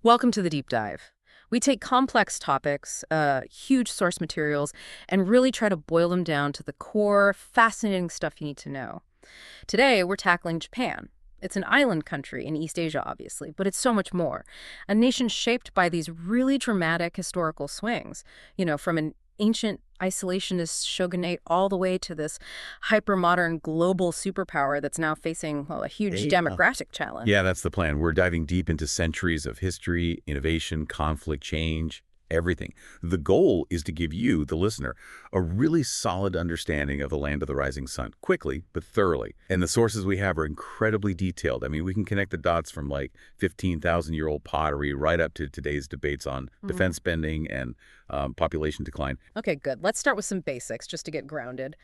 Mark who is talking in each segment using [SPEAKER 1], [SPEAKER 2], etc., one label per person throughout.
[SPEAKER 1] Welcome to the deep dive. We take complex topics, huge source materials, and really try to boil them down to the core, fascinating stuff you need to know. Today, we're tackling Japan. It's an island country in East Asia, obviously, but it's so much more. A nation shaped by these really dramatic historical swings, from an ancient isolationist shogunate all the way to this hypermodern global superpower that's now facing, well, a huge democratic challenge.
[SPEAKER 2] Yeah, that's the plan. We're diving deep into centuries of history, innovation, conflict, change, everything. The goal is to give you, the listener, a really solid understanding of the land of the rising sun, quickly but thoroughly. And the sources we have are incredibly detailed. I mean, we can connect the dots from like 15,000-year-old pottery right up to today's debates on defense spending and population decline.
[SPEAKER 1] Okay, good. Let's start with some basics just to get grounded.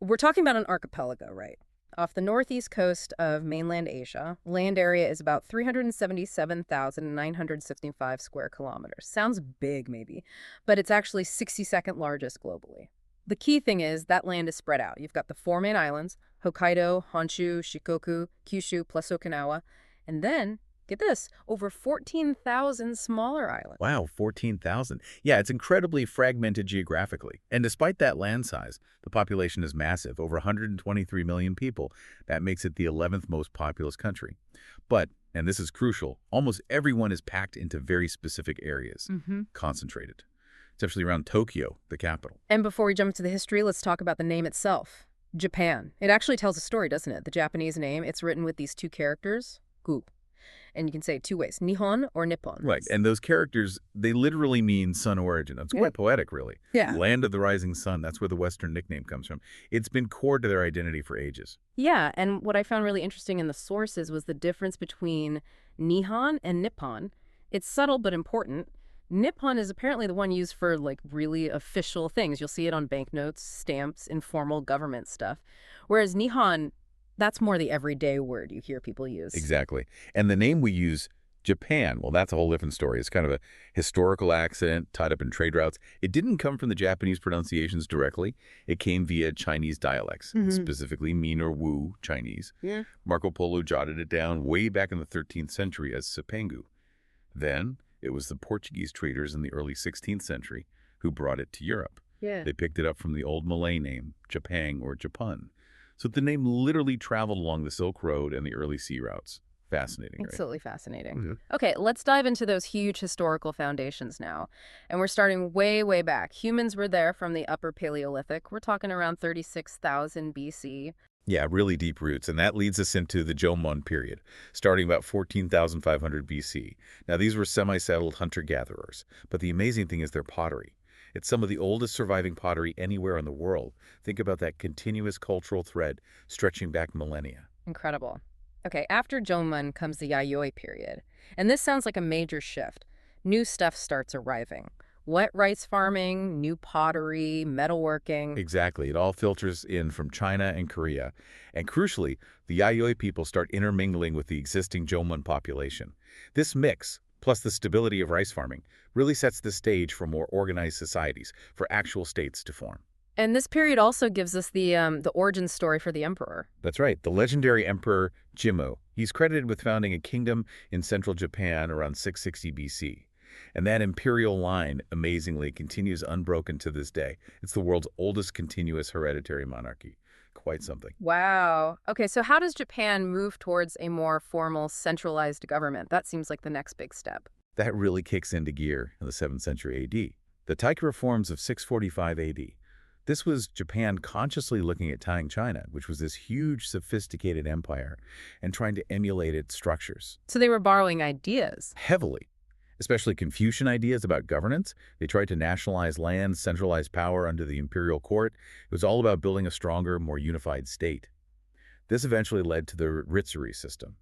[SPEAKER 1] We're talking about an archipelago, right? Off the northeast coast of mainland Asia, land area is about 377,965 square kilometers. Sounds big, maybe, but it's actually 62nd largest globally. The key thing is that land is spread out. You've got the four main islands, Hokkaido, Honshu, Shikoku, Kyushu, plus Okinawa, and then, get this, over 14,000 smaller islands.
[SPEAKER 2] Wow, 14,000. Yeah, it's incredibly fragmented geographically. And despite that land size, the population is massive, over 123 million people. That makes it the 11th most populous country. But, and this is crucial, almost everyone is packed into very specific areas, concentrated. It's actually around Tokyo, the capital.
[SPEAKER 1] And before we jump into the history, let's talk about the name itself. Japan. It actually tells a story, doesn't it? The Japanese name, it's written with these two characters, gu. And you can say it two ways, Nihon or Nippon.
[SPEAKER 2] Right, and those characters, they literally mean sun origin. It's quite poetic, really.
[SPEAKER 1] Yeah.
[SPEAKER 2] Land of the rising sun, that's where the Western nickname comes from. It's been core to their identity for ages.
[SPEAKER 1] Yeah, and what I found really interesting in the sources was the difference between Nihon and Nippon. It's subtle but important. Nippon is apparently the one used for, like, really official things. You'll see it on banknotes, stamps, informal government stuff. Whereas Nihon, that's more the everyday word you hear people use.
[SPEAKER 2] Exactly. And the name we use, Japan, well, that's a whole different story. It's kind of a historical accident tied up in trade routes. It didn't come from the Japanese pronunciations directly. It came via Chinese dialects, specifically Min or Wu Chinese.
[SPEAKER 1] Yeah.
[SPEAKER 2] Marco Polo jotted it down way back in the 13th century as Sapangu. Then it was the Portuguese traders in the early 16th century who brought it to Europe.
[SPEAKER 1] Yeah.
[SPEAKER 2] They picked it up from the old Malay name, Japang or Japan. So the name literally traveled along the Silk Road and the early sea routes. Fascinating, right?
[SPEAKER 1] Absolutely fascinating. Okay, let's dive into those huge historical foundations now. And we're starting way, way back. Humans were there from the Upper Paleolithic. We're talking around 36,000 BC.
[SPEAKER 2] Yeah, really deep roots. And that leads us into the Jomon period, starting about 14,500 BC. Now, these were semi-settled hunter-gatherers. But the amazing thing is their pottery. It's some of the oldest surviving pottery anywhere in the world. Think about that continuous cultural thread stretching back millennia.
[SPEAKER 1] Incredible. Okay, after Jomon comes the Yayoi period. And this sounds like a major shift. New stuff starts arriving. Wet rice farming, new pottery, metalworking.
[SPEAKER 2] Exactly. It all filters in from China and Korea. And crucially, the Yayoi people start intermingling with the existing Jomon population. This mix, plus the stability of rice farming, really sets the stage for more organized societies, for actual states to form.
[SPEAKER 1] And this period also gives us the origin story for the emperor.
[SPEAKER 2] That's right. The legendary Emperor Jimmu. He's credited with founding a kingdom in central Japan around 660 BC. And that imperial line, amazingly, continues unbroken to this day. It's the world's oldest continuous hereditary monarchy. Quite something.
[SPEAKER 1] Wow. Okay, so how does Japan move towards a more formal, centralized government? That seems like the next big step.
[SPEAKER 2] That really kicks into gear in the 7th century AD. The Taika reforms of 645 AD. This was Japan consciously looking at Tang China, which was this huge, sophisticated empire, and trying to emulate its structures.
[SPEAKER 1] So they were borrowing ideas.
[SPEAKER 2] Heavily. Especially Confucian ideas about governance. They tried to nationalize land, centralize power under the imperial court. It was all about building a stronger, more unified state. This eventually led to the Ritsuri system.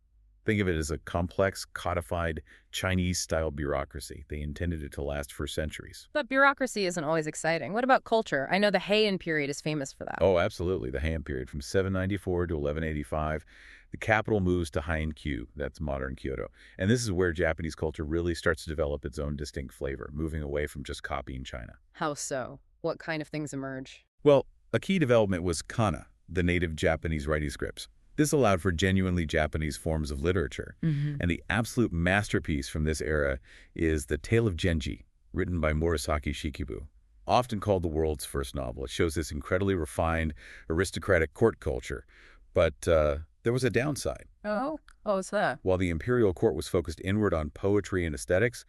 [SPEAKER 2] Think of it as a complex, codified, Chinese-style bureaucracy. They intended it to last for centuries.
[SPEAKER 1] But bureaucracy isn't always exciting. What about culture? I know the Heian period is famous for that.
[SPEAKER 2] Oh, absolutely. The Heian period, from 794 to 1185. The capital moves to Heian-kyu, that's modern Kyoto. And this is where Japanese culture really starts to develop its own distinct flavor, moving away from just copying China.
[SPEAKER 1] How so? What kind of things emerge?
[SPEAKER 2] Well, a key development was kana, the native Japanese writing scripts. This allowed for genuinely Japanese forms of literature.
[SPEAKER 1] Hmm.
[SPEAKER 2] And the absolute masterpiece from this era is The Tale of Genji, written by Murasaki Shikibu. Often called the world's first novel, it shows this incredibly refined, aristocratic court culture. But there was a downside.
[SPEAKER 1] Oh, what's that?
[SPEAKER 2] While the imperial court was focused inward on poetry and aesthetics,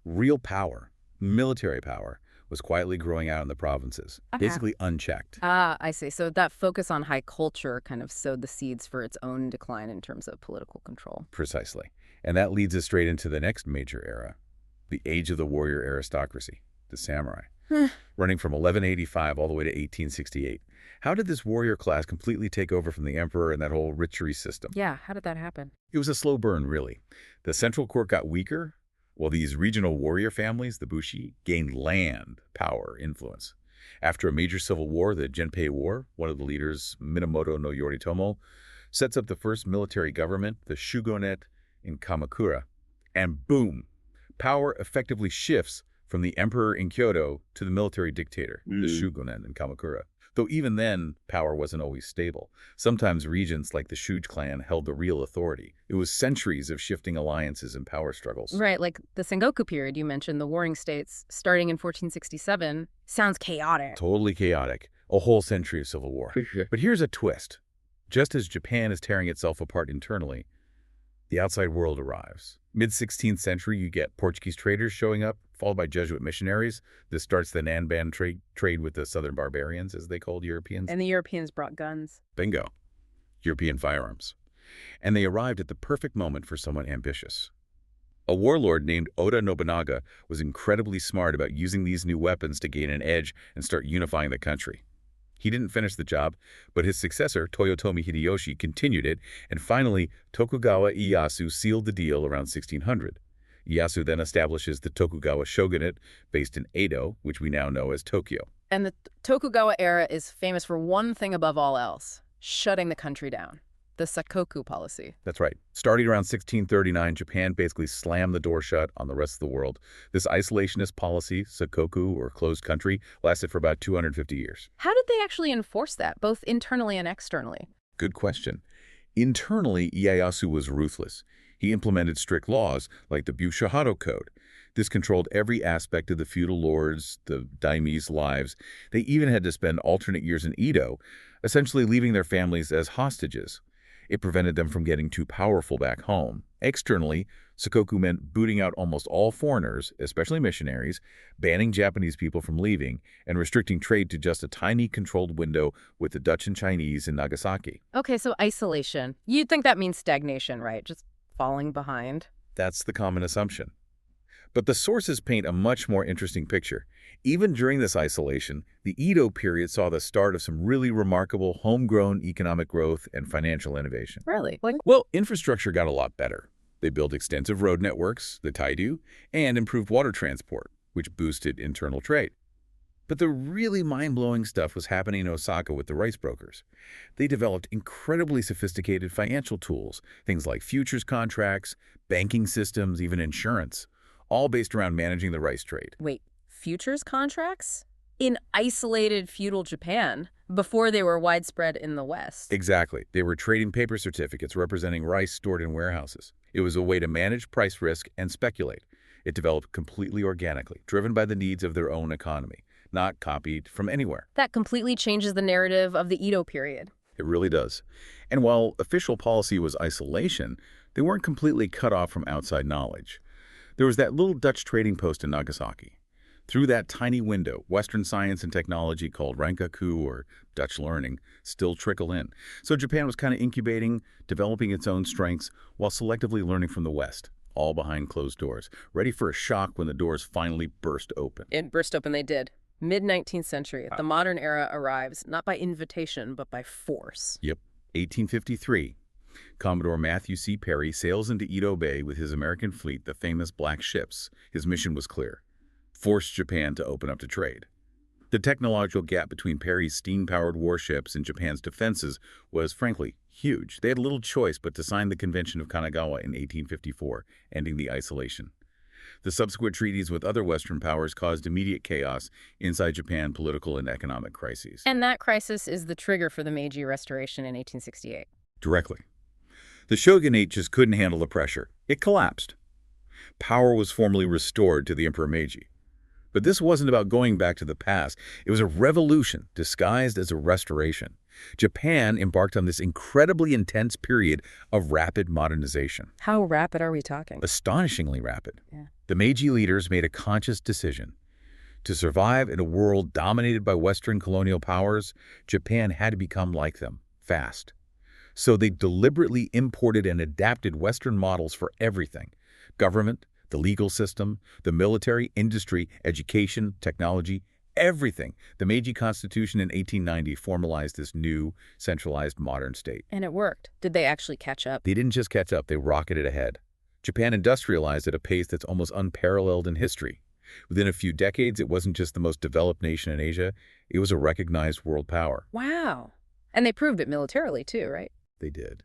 [SPEAKER 2] real power, military power, was quietly growing out in the provinces,
[SPEAKER 1] Okay.
[SPEAKER 2] basically unchecked.
[SPEAKER 1] Ah, I see. So that focus on high culture kind of sowed the seeds for its own decline in terms of political control.
[SPEAKER 2] Precisely. And that leads us straight into the next major era, the age of the warrior aristocracy, the samurai, running from 1185 all the way to 1868. How did this warrior class completely take over from the emperor and that whole rituary system?
[SPEAKER 1] Yeah, how did that happen?
[SPEAKER 2] It was a slow burn, really. The central court got weaker, while these regional warrior families, the Bushi, gained land, power, influence. After a major civil war, the Genpei War, one of the leaders, Minamoto no Yoritomo, sets up the first military government, the shogunate in Kamakura. And boom, power effectively shifts from the emperor in Kyoto to the military dictator, the shogunate in Kamakura. Though even then, power wasn't always stable. Sometimes regions like the Shuge clan held the real authority. It was centuries of shifting alliances and power struggles.
[SPEAKER 1] Right, like the Sengoku period you mentioned, the warring states, starting in 1467, sounds chaotic.
[SPEAKER 2] Totally chaotic. A whole century of civil war. But here's a twist. Just as Japan is tearing itself apart internally, the outside world arrives. Mid-16th century, you get Portuguese traders showing up, followed by Jesuit missionaries. This starts the Nanban trade with the southern barbarians, as they called Europeans.
[SPEAKER 1] And the Europeans brought guns.
[SPEAKER 2] Bingo. European firearms. And they arrived at the perfect moment for someone ambitious. A warlord named Oda Nobunaga was incredibly smart about using these new weapons to gain an edge and start unifying the country. He didn't finish the job, but his successor, Toyotomi Hideyoshi, continued it, and finally, Tokugawa Ieyasu sealed the deal around 1600. Ieyasu then establishes the Tokugawa shogunate, based in Edo, which we now know as Tokyo.
[SPEAKER 1] And the Tokugawa era is famous for one thing above all else, shutting the country down. The Sakoku policy.
[SPEAKER 2] That's right. Starting around 1639, Japan basically slammed the door shut on the rest of the world. This isolationist policy, Sakoku, or closed country, lasted for about 250 years.
[SPEAKER 1] How did they actually enforce that, both internally and externally?
[SPEAKER 2] Good question. Internally, Ieyasu was ruthless. He implemented strict laws, like the Bushido Code. This controlled every aspect of the feudal lords, the daimyo's lives. They even had to spend alternate years in Edo, essentially leaving their families as hostages. It prevented them from getting too powerful back home. Externally, Sakoku meant booting out almost all foreigners, especially missionaries, banning Japanese people from leaving, and restricting trade to just a tiny controlled window with the Dutch and Chinese in Nagasaki.
[SPEAKER 1] Okay, so isolation. You'd think that means stagnation, right? Just falling behind.
[SPEAKER 2] That's the common assumption. But the sources paint a much more interesting picture. Even during this isolation, the Edo period saw the start of some really remarkable homegrown economic growth and financial innovation.
[SPEAKER 1] Really?
[SPEAKER 2] Well, infrastructure got a lot better. They built extensive road networks, the Taidu, and improved water transport, which boosted internal trade. But the really mind-blowing stuff was happening in Osaka with the rice brokers. They developed incredibly sophisticated financial tools, things like futures contracts, banking systems, even insurance, all based around managing the rice trade.
[SPEAKER 1] Wait, futures contracts? In isolated feudal Japan, before they were widespread in the West.
[SPEAKER 2] Exactly. They were trading paper certificates representing rice stored in warehouses. It was a way to manage price risk and speculate. It developed completely organically, driven by the needs of their own economy, not copied from anywhere.
[SPEAKER 1] That completely changes the narrative of the Edo period.
[SPEAKER 2] It really does. And while official policy was isolation, they weren't completely cut off from outside knowledge. There was that little Dutch trading post in Nagasaki. Through that tiny window, Western science and technology called Rankaku, or Dutch learning, still trickle in. So Japan was kind of incubating, developing its own strengths, while selectively learning from the West, all behind closed doors, ready for a shock when the doors finally burst open.
[SPEAKER 1] And burst open they did. Mid-19th century, the modern era arrives, not by invitation, but by force.
[SPEAKER 2] Yep, 1853. Commodore Matthew C. Perry sails into Edo Bay with his American fleet, the famous Black Ships. His mission was clear: force Japan to open up to trade. The technological gap between Perry's steam-powered warships and Japan's defenses was, frankly, huge. They had little choice but to sign the Convention of Kanagawa in 1854, ending the isolation. The subsequent treaties with other Western powers caused immediate chaos inside Japan, political and economic crises.
[SPEAKER 1] And that crisis is the trigger for the Meiji Restoration in 1868.
[SPEAKER 2] directly. The shogunate just couldn't handle the pressure. It collapsed. Power was formally restored to the Emperor Meiji. But this wasn't about going back to the past. It was a revolution disguised as a restoration. Japan embarked on this incredibly intense period of rapid modernization.
[SPEAKER 1] How rapid are we talking?
[SPEAKER 2] Astonishingly rapid.
[SPEAKER 1] Yeah.
[SPEAKER 2] The Meiji leaders made a conscious decision. To survive in a world dominated by Western colonial powers, Japan had to become like them, fast. So they deliberately imported and adapted Western models for everything: government, the legal system, the military, industry, education, technology, everything. The Meiji Constitution in 1890 formalized this new, centralized modern state.
[SPEAKER 1] And it worked. Did they actually catch up?
[SPEAKER 2] They didn't just catch up, they rocketed ahead. Japan industrialized at a pace that's almost unparalleled in history. Within a few decades, it wasn't just the most developed nation in Asia, it was a recognized world power.
[SPEAKER 1] Wow. And they proved it militarily too, right?
[SPEAKER 2] They did.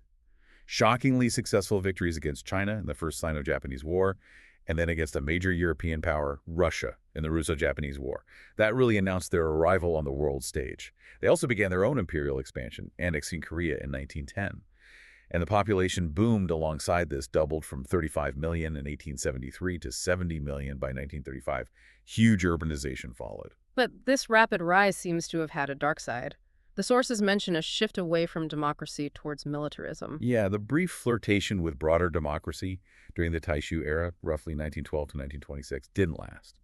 [SPEAKER 2] Shockingly successful victories against China in the First Sino-Japanese War, and then against a major European power, Russia, in the Russo-Japanese War. That really announced their arrival on the world stage. They also began their own imperial expansion, annexing Korea in 1910. And the population boomed alongside this, doubled from 35 million in 1873 to 70 million by 1935. Huge urbanization followed.
[SPEAKER 1] But this rapid rise seems to have had a dark side. The sources mention a shift away from democracy towards militarism.
[SPEAKER 2] Yeah, the brief flirtation with broader democracy during the Taishu era, roughly 1912 to 1926, didn't last.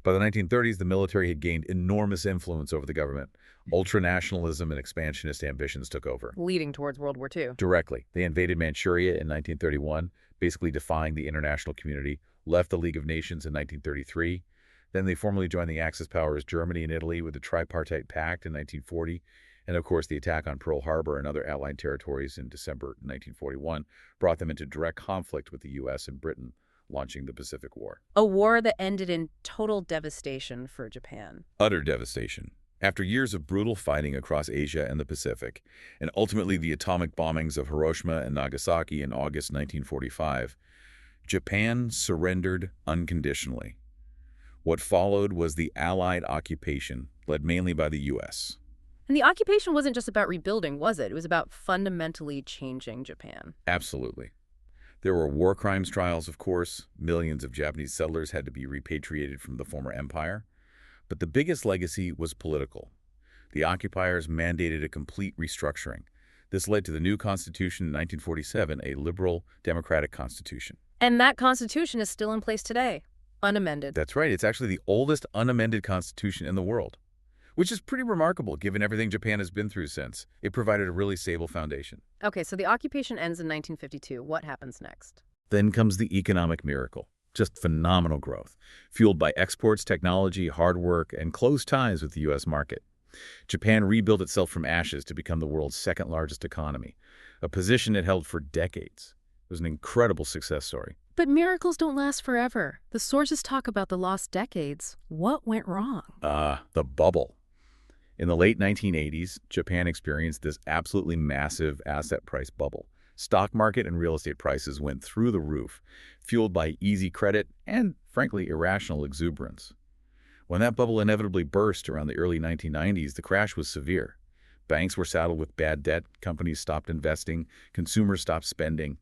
[SPEAKER 2] By the 1930s, the military had gained enormous influence over the government. Ultranationalism and expansionist ambitions took over.
[SPEAKER 1] Leading towards World War II.
[SPEAKER 2] Directly. They invaded Manchuria in 1931, basically defying the international community, left the League of Nations in 1933. Then they formally joined the Axis powers Germany and Italy with the Tripartite Pact in 1940. And of course, the attack on Pearl Harbor and other Allied territories in December 1941 brought them into direct conflict with the U.S. and Britain, launching the Pacific War.
[SPEAKER 1] A war that ended in total devastation for Japan.
[SPEAKER 2] Utter devastation. After years of brutal fighting across Asia and the Pacific, and ultimately the atomic bombings of Hiroshima and Nagasaki in August 1945, Japan surrendered unconditionally. What followed was the Allied occupation, led mainly by the U.S.
[SPEAKER 1] And the occupation wasn't just about rebuilding, was it? It was about fundamentally changing Japan.
[SPEAKER 2] Absolutely. There were war crimes trials, of course. Millions of Japanese settlers had to be repatriated from the former empire. But the biggest legacy was political. The occupiers mandated a complete restructuring. This led to the new constitution in 1947, a liberal, democratic constitution.
[SPEAKER 1] And that constitution is still in place today, unamended.
[SPEAKER 2] That's right. It's actually the oldest unamended constitution in the world, which is pretty remarkable given everything Japan has been through since. It provided a really stable foundation.
[SPEAKER 1] Okay, so the occupation ends in 1952. What happens next?
[SPEAKER 2] Then comes the economic miracle. Just phenomenal growth, fueled by exports, technology, hard work, and close ties with the U.S. market. Japan rebuilt itself from ashes to become the world's second largest economy, a position it held for decades. It was an incredible success story.
[SPEAKER 1] But miracles don't last forever. The sources talk about the lost decades. What went wrong?
[SPEAKER 2] The bubble. In the late 1980s, Japan experienced this absolutely massive asset price bubble. Stock market and real estate prices went through the roof, fueled by easy credit and, frankly, irrational exuberance. When that bubble inevitably burst around the early 1990s, the crash was severe. Banks were saddled with bad debt, companies stopped investing, consumers stopped spending.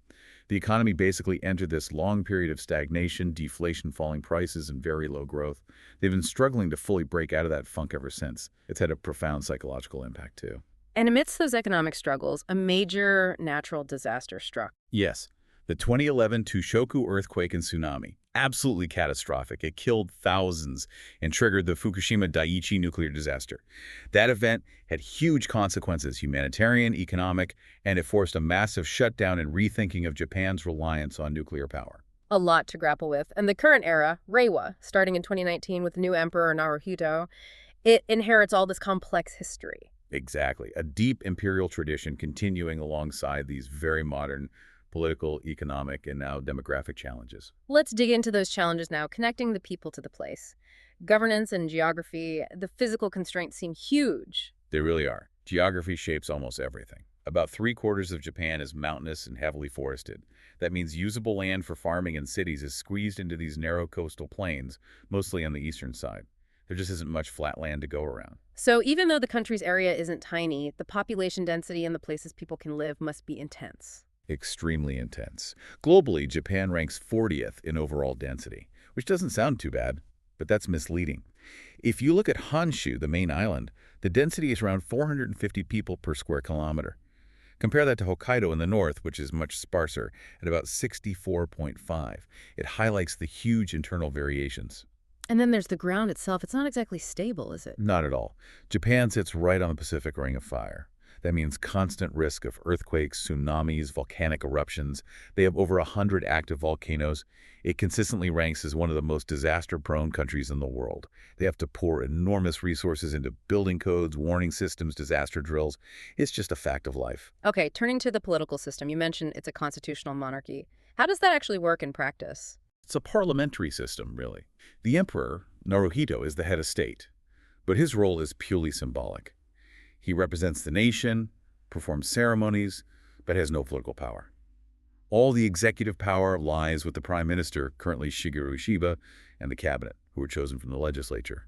[SPEAKER 2] The economy basically entered this long period of stagnation, deflation, falling prices, and very low growth. They've been struggling to fully break out of that funk ever since. It's had a profound psychological impact, too.
[SPEAKER 1] And amidst those economic struggles, a major natural disaster struck.
[SPEAKER 2] Yes, the 2011 Tushoku earthquake and tsunami. Absolutely catastrophic. It killed thousands and triggered the Fukushima Daiichi nuclear disaster. That event had huge consequences, humanitarian, economic, and it forced a massive shutdown and rethinking of Japan's reliance on nuclear power.
[SPEAKER 1] A lot to grapple with. And the current era, Reiwa, starting in 2019 with the new emperor Naruhito, it inherits all this complex history.
[SPEAKER 2] Exactly. A deep imperial tradition continuing alongside these very modern political, economic, and now demographic challenges.
[SPEAKER 1] Let's dig into those challenges now, connecting the people to the place. Governance and geography, the physical constraints seem huge.
[SPEAKER 2] They really are. Geography shapes almost everything. About 3/4 of Japan is mountainous and heavily forested. That means usable land for farming and cities is squeezed into these narrow coastal plains, mostly on the eastern side. There just isn't much flat land to go around.
[SPEAKER 1] So even though the country's area isn't tiny, the population density and the places people can live must be intense.
[SPEAKER 2] Extremely intense. Globally, Japan ranks 40th in overall density, which doesn't sound too bad, but that's misleading. If you look at Honshu, the main island, the density is around 450 people per square kilometer. Compare that to Hokkaido in the north, which is much sparser, at about 64.5. It highlights the huge internal variations.
[SPEAKER 1] And then there's the ground itself. It's not exactly stable, is it?
[SPEAKER 2] Not at all. Japan sits right on the Pacific Ring of Fire. That means constant risk of earthquakes, tsunamis, volcanic eruptions. They have over 100 active volcanoes. It consistently ranks as one of the most disaster-prone countries in the world. They have to pour enormous resources into building codes, warning systems, disaster drills. It's just a fact of life.
[SPEAKER 1] Okay, turning to the political system, you mentioned it's a constitutional monarchy. How does that actually work in practice?
[SPEAKER 2] It's a parliamentary system, really. The emperor, Naruhito, is the head of state, but his role is purely symbolic. He represents the nation, performs ceremonies, but has no political power. All the executive power lies with the prime minister, currently Shigeru Shiba, and the cabinet, who were chosen from the legislature.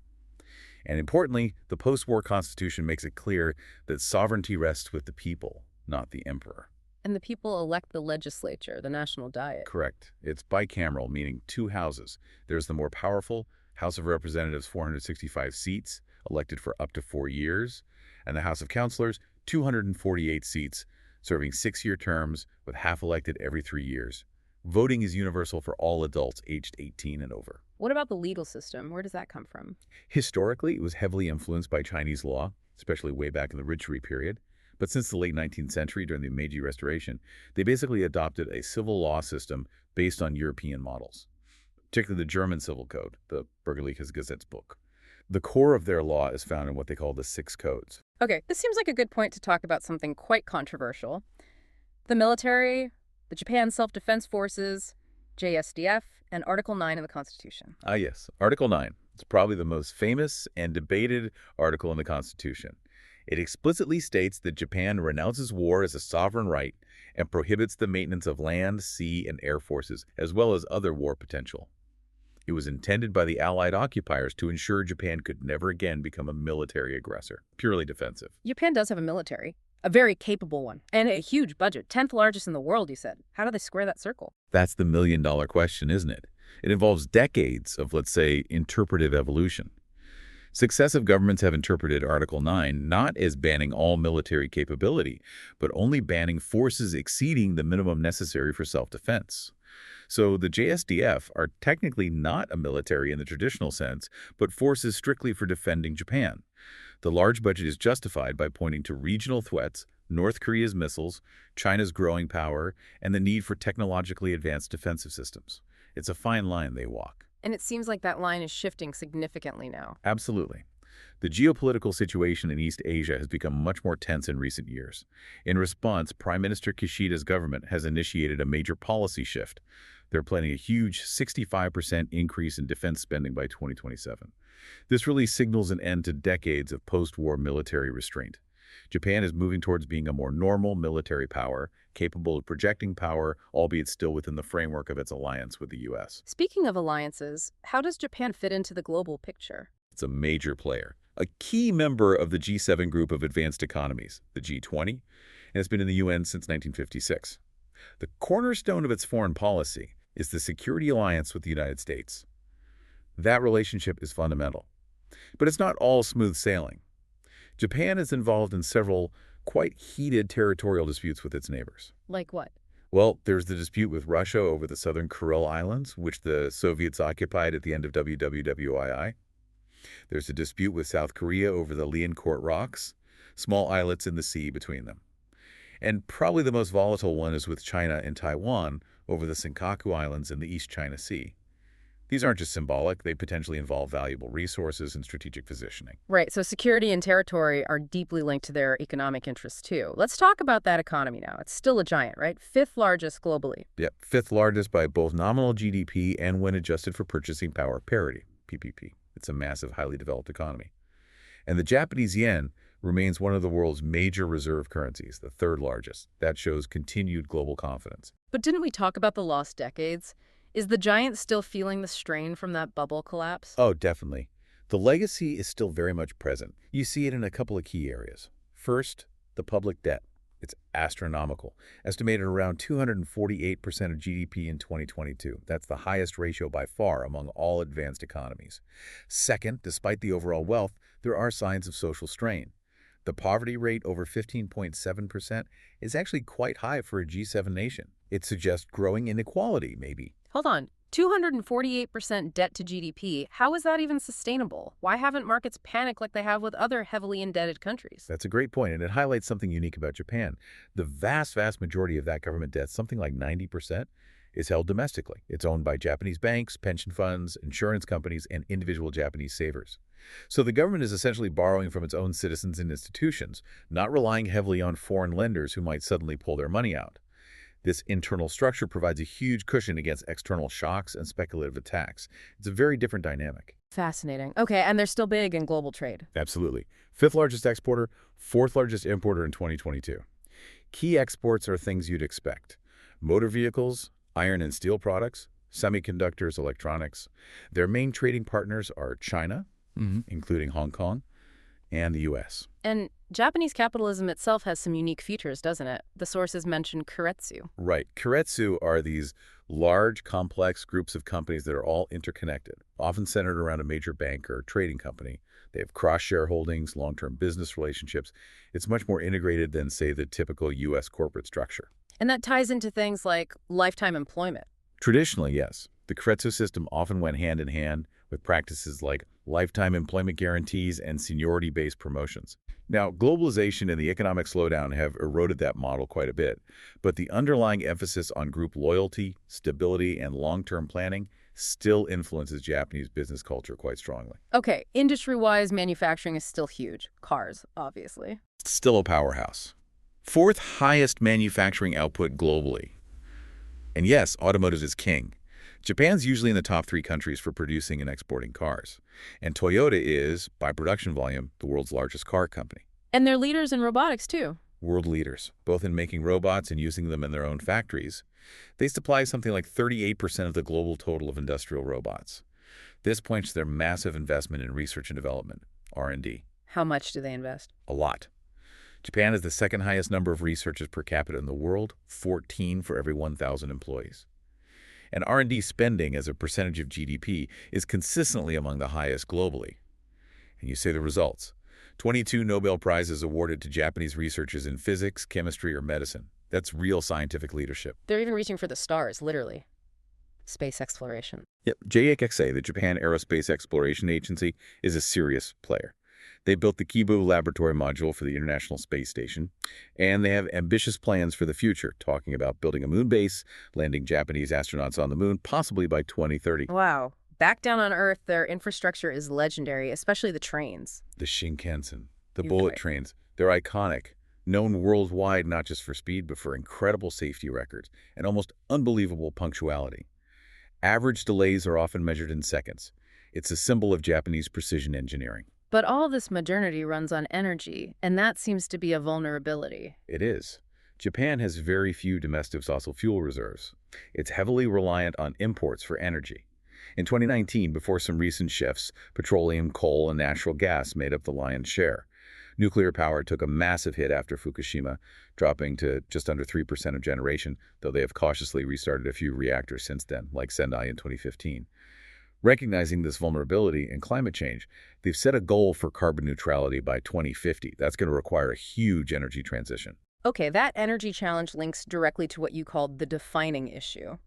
[SPEAKER 2] And importantly, the post-war constitution makes it clear that sovereignty rests with the people, not the emperor.
[SPEAKER 1] And the people elect the legislature, the national diet.
[SPEAKER 2] Correct. It's bicameral, meaning two houses. There's the more powerful House of Representatives, 465 seats, elected for up to 4 years, and the House of Councilors, 248 seats, serving 6-year terms with half elected every 3 years. Voting is universal for all adults aged 18 and over.
[SPEAKER 1] What about the legal system? Where does that come from?
[SPEAKER 2] Historically, it was heavily influenced by Chinese law, especially way back in the Ridgery period. But since the late 19th century, during the Meiji Restoration, they basically adopted a civil law system based on European models, particularly the German Civil Code, the Bürgerliches Gesetzbuch. The core of their law is found in what they call the Six Codes.
[SPEAKER 1] Okay, this seems like a good point to talk about something quite controversial. The military, the Japan Self-Defense Forces, JSDF, and Article 9 of the Constitution.
[SPEAKER 2] Ah, yes, Article 9. It's probably the most famous and debated article in the Constitution. It explicitly states that Japan renounces war as a sovereign right and prohibits the maintenance of land, sea, and air forces, as well as other war potential. It was intended by the Allied occupiers to ensure Japan could never again become a military aggressor, purely defensive.
[SPEAKER 1] Japan does have a military, a very capable one, and a huge budget, 10th largest in the world, you said. How do they square that circle?
[SPEAKER 2] That's the million-dollar question, isn't it? It involves decades of, let's say, interpretive evolution. Successive governments have interpreted Article 9 not as banning all military capability, but only banning forces exceeding the minimum necessary for self-defense. So the JSDF are technically not a military in the traditional sense, but forces strictly for defending Japan. The large budget is justified by pointing to regional threats, North Korea's missiles, China's growing power, and the need for technologically advanced defensive systems. It's a fine line they walk.
[SPEAKER 1] And it seems like that line is shifting significantly now.
[SPEAKER 2] Absolutely. The geopolitical situation in East Asia has become much more tense in recent years. In response, Prime Minister Kishida's government has initiated a major policy shift. They're planning a huge 65% increase in defense spending by 2027. This really signals an end to decades of post-war military restraint. Japan is moving towards being a more normal military power, capable of projecting power, albeit still within the framework of its alliance with the U.S.
[SPEAKER 1] Speaking of alliances, how does Japan fit into the global picture?
[SPEAKER 2] It's a major player, a key member of the G7 group of advanced economies, the G20, and it's been in the UN since 1956. The cornerstone of its foreign policy is the security alliance with the United States. That relationship is fundamental. But it's not all smooth sailing. Japan is involved in several quite heated territorial disputes with its neighbors.
[SPEAKER 1] Like what?
[SPEAKER 2] Well, there's the dispute with Russia over the southern Kuril Islands, which the Soviets occupied at the end of WWWII. There's a dispute with South Korea over the Liancourt Rocks, small islets in the sea between them. And probably the most volatile one is with China and Taiwan over the Senkaku Islands in the East China Sea. These aren't just symbolic, they potentially involve valuable resources and strategic positioning.
[SPEAKER 1] Right, so security and territory are deeply linked to their economic interests too. Let's talk about that economy now. It's still a giant, right? 5th largest globally.
[SPEAKER 2] Yep, 5th largest by both nominal GDP and when adjusted for purchasing power parity, PPP. It's a massive, highly developed economy. And the Japanese yen remains one of the world's major reserve currencies, the 3rd largest. That shows continued global confidence.
[SPEAKER 1] But didn't we talk about the lost decades? Is the giant still feeling the strain from that bubble collapse?
[SPEAKER 2] Oh, definitely. The legacy is still very much present. You see it in a couple of key areas. First, the public debt. It's astronomical, estimated around 248% of GDP in 2022. That's the highest ratio by far among all advanced economies. Second, despite the overall wealth, there are signs of social strain. The poverty rate, over 15.7%, is actually quite high for a G7 nation. It suggests growing inequality, maybe.
[SPEAKER 1] Hold on. 248% debt to GDP. How is that even sustainable? Why haven't markets panicked like they have with other heavily indebted countries?
[SPEAKER 2] That's a great point, and it highlights something unique about Japan. The vast majority of that government debt, something like 90%, is held domestically. It's owned by Japanese banks, pension funds, insurance companies, and individual Japanese savers. So the government is essentially borrowing from its own citizens and institutions, not relying heavily on foreign lenders who might suddenly pull their money out. This internal structure provides a huge cushion against external shocks and speculative attacks. It's a very different dynamic.
[SPEAKER 1] Fascinating. Okay, and they're still big in global trade.
[SPEAKER 2] Absolutely. Fifth largest exporter, fourth largest importer in 2022. Key exports are things you'd expect: motor vehicles, iron and steel products, semiconductors, electronics. Their main trading partners are China, including Hong Kong, and the U.S.
[SPEAKER 1] And Japanese capitalism itself has some unique features, doesn't it? The sources mention keiretsu.
[SPEAKER 2] Right. Keiretsu are these large, complex groups of companies that are all interconnected, often centered around a major bank or trading company. They have cross-shareholdings, long-term business relationships. It's much more integrated than, say, the typical U.S. corporate structure.
[SPEAKER 1] And that ties into things like lifetime employment.
[SPEAKER 2] Traditionally, yes. The keiretsu system often went hand in hand with practices like lifetime employment guarantees and seniority-based promotions. Now, globalization and the economic slowdown have eroded that model quite a bit, but the underlying emphasis on group loyalty, stability, and long-term planning still influences Japanese business culture quite strongly.
[SPEAKER 1] Okay, industry-wise, manufacturing is still huge. Cars, obviously.
[SPEAKER 2] It's still a powerhouse. Fourth highest manufacturing output globally. And yes, automotive is king. Japan's usually in the top 3 countries for producing and exporting cars. And Toyota is, by production volume, the world's largest car company.
[SPEAKER 1] And they're leaders in robotics, too.
[SPEAKER 2] World leaders, both in making robots and using them in their own factories. They supply something like 38% of the global total of industrial robots. This points to their massive investment in research and development, R&D.
[SPEAKER 1] How much do they invest?
[SPEAKER 2] A lot. Japan has the second highest number of researchers per capita in the world, 14 for every 1,000 employees. And R&D spending as a percentage of GDP is consistently among the highest globally. And you say the results. 22 Nobel Prizes awarded to Japanese researchers in physics, chemistry, or medicine. That's real scientific leadership.
[SPEAKER 1] They're even reaching for the stars, literally. Space exploration.
[SPEAKER 2] Yep, JAXA, the Japan Aerospace Exploration Agency, is a serious player. They built the Kibu laboratory module for the International Space Station, and they have ambitious plans for the future, talking about building a moon base, landing Japanese astronauts on the moon, possibly by 2030.
[SPEAKER 1] Wow. Back down on Earth, their infrastructure is legendary, especially the trains.
[SPEAKER 2] The Shinkansen, the bullet trains, they're iconic, known worldwide not just for speed, but for incredible safety records and almost unbelievable punctuality. Average delays are often measured in seconds. It's a symbol of Japanese precision engineering.
[SPEAKER 1] But all this modernity runs on energy, and that seems to be a vulnerability.
[SPEAKER 2] It is. Japan has very few domestic fossil fuel reserves. It's heavily reliant on imports for energy. In 2019, before some recent shifts, petroleum, coal, and natural gas made up the lion's share. Nuclear power took a massive hit after Fukushima, dropping to just under 3% of generation, though they have cautiously restarted a few reactors since then, like Sendai in 2015. Recognizing this vulnerability and climate change, they've set a goal for carbon neutrality by 2050. That's going to require a huge energy transition.
[SPEAKER 1] Okay, that energy challenge links directly to what you called the defining issue,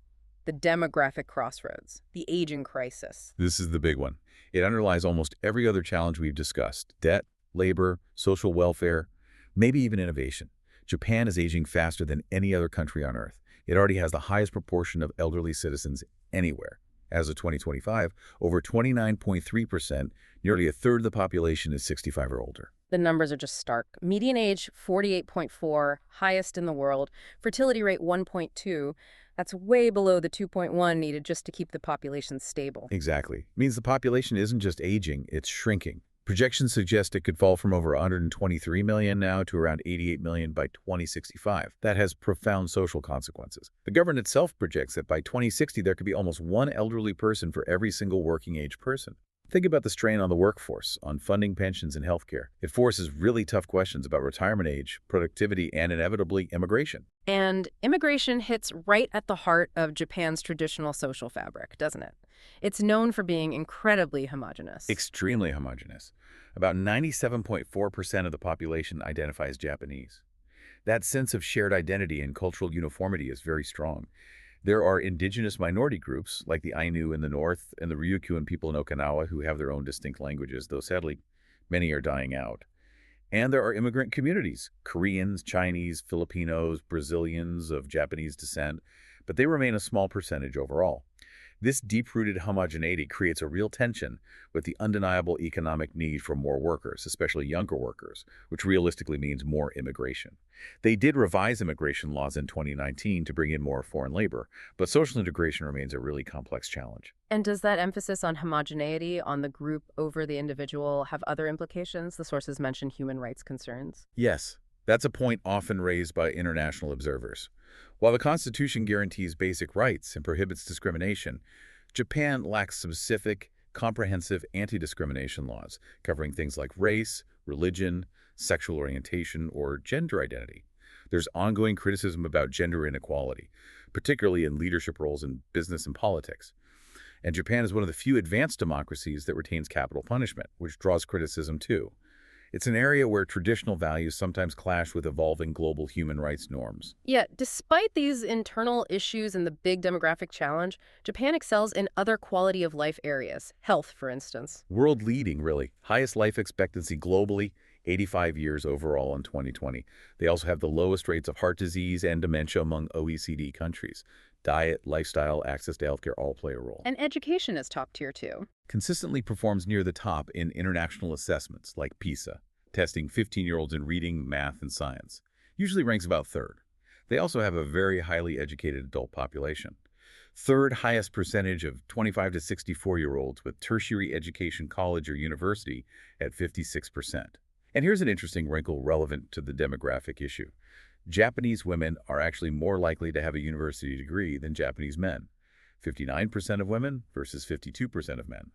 [SPEAKER 1] the demographic crossroads, the aging crisis.
[SPEAKER 2] This is the big one. It underlies almost every other challenge we've discussed: debt, labor, social welfare, maybe even innovation. Japan is aging faster than any other country on Earth. It already has the highest proportion of elderly citizens anywhere. As of 2025, over 29.3%, nearly a third of the population is 65 or older.
[SPEAKER 1] The numbers are just stark. Median age, 48.4, highest in the world. Fertility rate, 1.2. That's way below the 2.1 needed just to keep the population stable.
[SPEAKER 2] Exactly. It means the population isn't just aging, it's shrinking. Projections suggest it could fall from over 123 million now to around 88 million by 2065. That has profound social consequences. The government itself projects that by 2060 there could be almost one elderly person for every single working-age person. Think about the strain on the workforce, on funding pensions and healthcare. It forces really tough questions about retirement age, productivity, and inevitably immigration.
[SPEAKER 1] And immigration hits right at the heart of Japan's traditional social fabric, doesn't it? It's known for being incredibly homogenous.
[SPEAKER 2] Extremely homogeneous. About 97.4% of the population identifies Japanese. That sense of shared identity and cultural uniformity is very strong. There are indigenous minority groups, like the Ainu in the north and the Ryukyuan people in Okinawa, who have their own distinct languages, though sadly, many are dying out. And there are immigrant communities, Koreans, Chinese, Filipinos, Brazilians of Japanese descent, but they remain a small percentage overall. This deep-rooted homogeneity creates a real tension with the undeniable economic need for more workers, especially younger workers, which realistically means more immigration. They did revise immigration laws in 2019 to bring in more foreign labor, but social integration remains a really complex challenge.
[SPEAKER 1] And does that emphasis on homogeneity, on the group over the individual, have other implications? The sources mention human rights concerns.
[SPEAKER 2] Yes, that's a point often raised by international observers. While the Constitution guarantees basic rights and prohibits discrimination, Japan lacks specific, comprehensive anti-discrimination laws covering things like race, religion, sexual orientation, or gender identity. There's ongoing criticism about gender inequality, particularly in leadership roles in business and politics. And Japan is one of the few advanced democracies that retains capital punishment, which draws criticism too. It's an area where traditional values sometimes clash with evolving global human rights norms.
[SPEAKER 1] Yet, despite these internal issues and the big demographic challenge, Japan excels in other quality of life areas. Health, for instance.
[SPEAKER 2] World leading, really. Highest life expectancy globally, 85 years overall in 2020. They also have the lowest rates of heart disease and dementia among OECD countries. Diet, lifestyle, access to healthcare all play a role.
[SPEAKER 1] And education is top tier, too.
[SPEAKER 2] Consistently performs near the top in international assessments like PISA, testing 15-year-olds in reading, math, and science. Usually ranks about third. They also have a very highly educated adult population. Third highest percentage of 25 to 64-year-olds with tertiary education, college or university at 56%. And here's an interesting wrinkle relevant to the demographic issue. Japanese women are actually more likely to have a university degree than Japanese men. 59% of women versus 52% of men.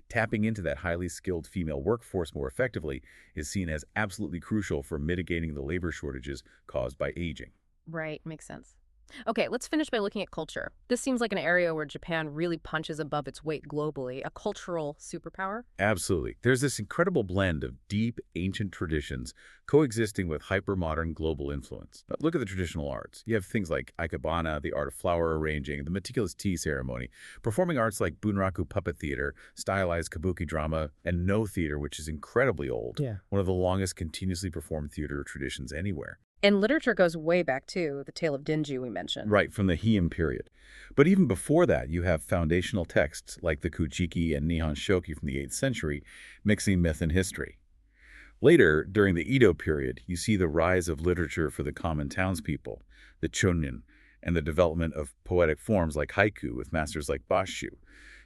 [SPEAKER 2] Tapping into that highly skilled female workforce more effectively is seen as absolutely crucial for mitigating the labor shortages caused by aging.
[SPEAKER 1] Right, makes sense. Okay, let's finish by looking at culture. This seems like an area where Japan really punches above its weight globally, a cultural superpower.
[SPEAKER 2] Absolutely. There's this incredible blend of deep, ancient traditions coexisting with hyper-modern global influence. But look at the traditional arts. You have things like ikebana, the art of flower arranging, the meticulous tea ceremony, performing arts like bunraku puppet theater, stylized kabuki drama, and no theater, which is incredibly old.
[SPEAKER 1] Yeah.
[SPEAKER 2] One of the longest continuously performed theater traditions anywhere.
[SPEAKER 1] And literature goes way back, too, the Tale of Dinju we mentioned.
[SPEAKER 2] Right, from the Heian period. But even before that, you have foundational texts like the Kuchiki and Nihon Shoki from the 8th century, mixing myth and history. Later, during the Edo period, you see the rise of literature for the common townspeople, the chonin, and the development of poetic forms like haiku with masters like Basho.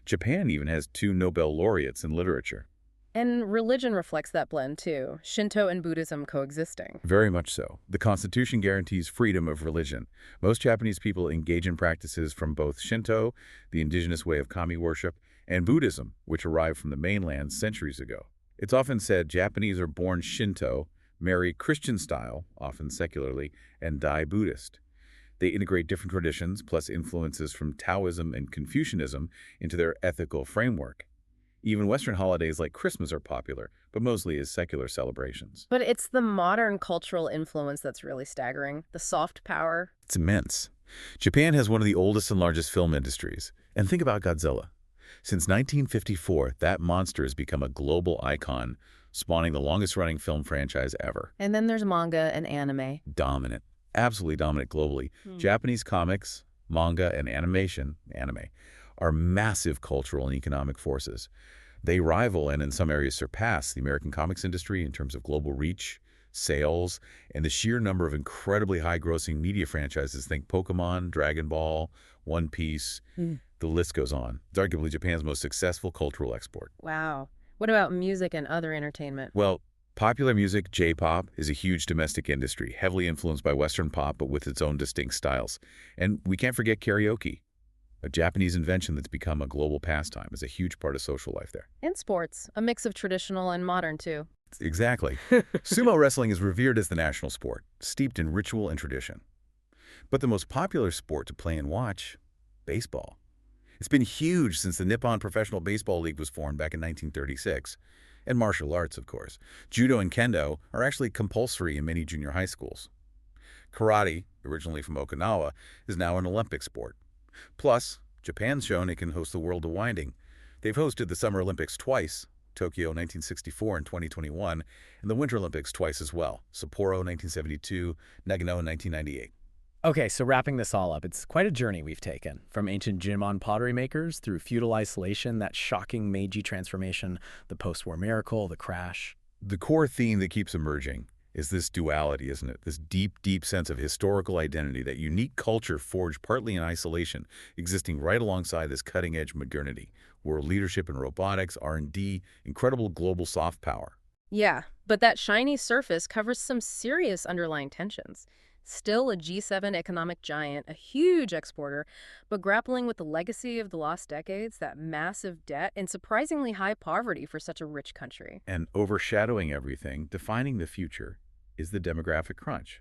[SPEAKER 2] Japan even has 2 Nobel laureates in literature.
[SPEAKER 1] And religion reflects that blend, too. Shinto and Buddhism coexisting.
[SPEAKER 2] Very much so. The Constitution guarantees freedom of religion. Most Japanese people engage in practices from both Shinto, the indigenous way of kami worship, and Buddhism, which arrived from the mainland centuries ago. It's often said Japanese are born Shinto, marry Christian style, often secularly, and die Buddhist. They integrate different traditions, plus influences from Taoism and Confucianism, into their ethical framework. Even Western holidays like Christmas are popular, but mostly as secular celebrations.
[SPEAKER 1] But it's the modern cultural influence that's really staggering. The soft power.
[SPEAKER 2] It's immense. Japan has one of the oldest and largest film industries. And think about Godzilla. Since 1954, that monster has become a global icon, spawning the longest-running film franchise ever.
[SPEAKER 1] And then there's manga and anime.
[SPEAKER 2] Dominant. Absolutely dominant globally. Japanese comics, manga, and anime, are massive cultural and economic forces. They rival and in some areas surpass the American comics industry in terms of global reach, sales, and the sheer number of incredibly high-grossing media franchises. Think Pokemon, Dragon Ball, One Piece, the list goes on. It's arguably Japan's most successful cultural export.
[SPEAKER 1] Wow. What about music and other entertainment?
[SPEAKER 2] Well, popular music, J-pop, is a huge domestic industry, heavily influenced by Western pop but with its own distinct styles. And we can't forget karaoke. A Japanese invention that's become a global pastime is a huge part of social life there.
[SPEAKER 1] And sports, a mix of traditional and modern, too.
[SPEAKER 2] Exactly. Sumo wrestling is revered as the national sport, steeped in ritual and tradition. But the most popular sport to play and watch? Baseball. It's been huge since the Nippon Professional Baseball League was formed back in 1936. And martial arts, of course. Judo and kendo are actually compulsory in many junior high schools. Karate, originally from Okinawa, is now an Olympic sport. Plus, Japan's shown it can host the world of winding. They've hosted the Summer Olympics twice, Tokyo 1964 and 2021, and the Winter Olympics twice as well, Sapporo 1972, Nagano 1998.
[SPEAKER 3] Okay, so wrapping this all up, it's quite a journey we've taken. From ancient Jimon pottery makers through feudal isolation, that shocking Meiji transformation, the post-war miracle, the crash.
[SPEAKER 2] The core theme that keeps emerging is this duality, isn't it? This deep, deep sense of historical identity, that unique culture forged partly in isolation, existing right alongside this cutting-edge modernity, world leadership in robotics, R&D, incredible global soft power.
[SPEAKER 1] Yeah, but that shiny surface covers some serious underlying tensions. Still a G7 economic giant, a huge exporter, but grappling with the legacy of the lost decades, that massive debt, and surprisingly high poverty for such a rich country.
[SPEAKER 2] And overshadowing everything, defining the future, is the demographic crunch.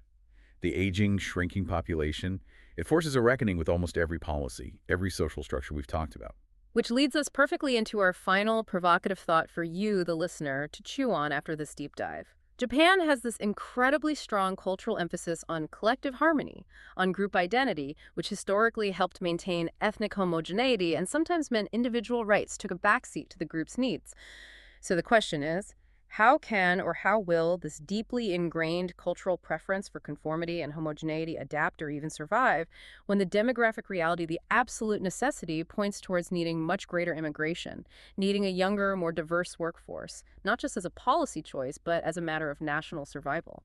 [SPEAKER 2] The aging, shrinking population, it forces a reckoning with almost every policy, every social structure we've talked about.
[SPEAKER 1] Which leads us perfectly into our final provocative thought for you, the listener, to chew on after this deep dive. Japan has this incredibly strong cultural emphasis on collective harmony, on group identity, which historically helped maintain ethnic homogeneity and sometimes meant individual rights took a backseat to the group's needs. So the question is, how can or how will this deeply ingrained cultural preference for conformity and homogeneity adapt or even survive when the demographic reality, the absolute necessity, points towards needing much greater immigration, needing a younger, more diverse workforce, not just as a policy choice, but as a matter of national survival?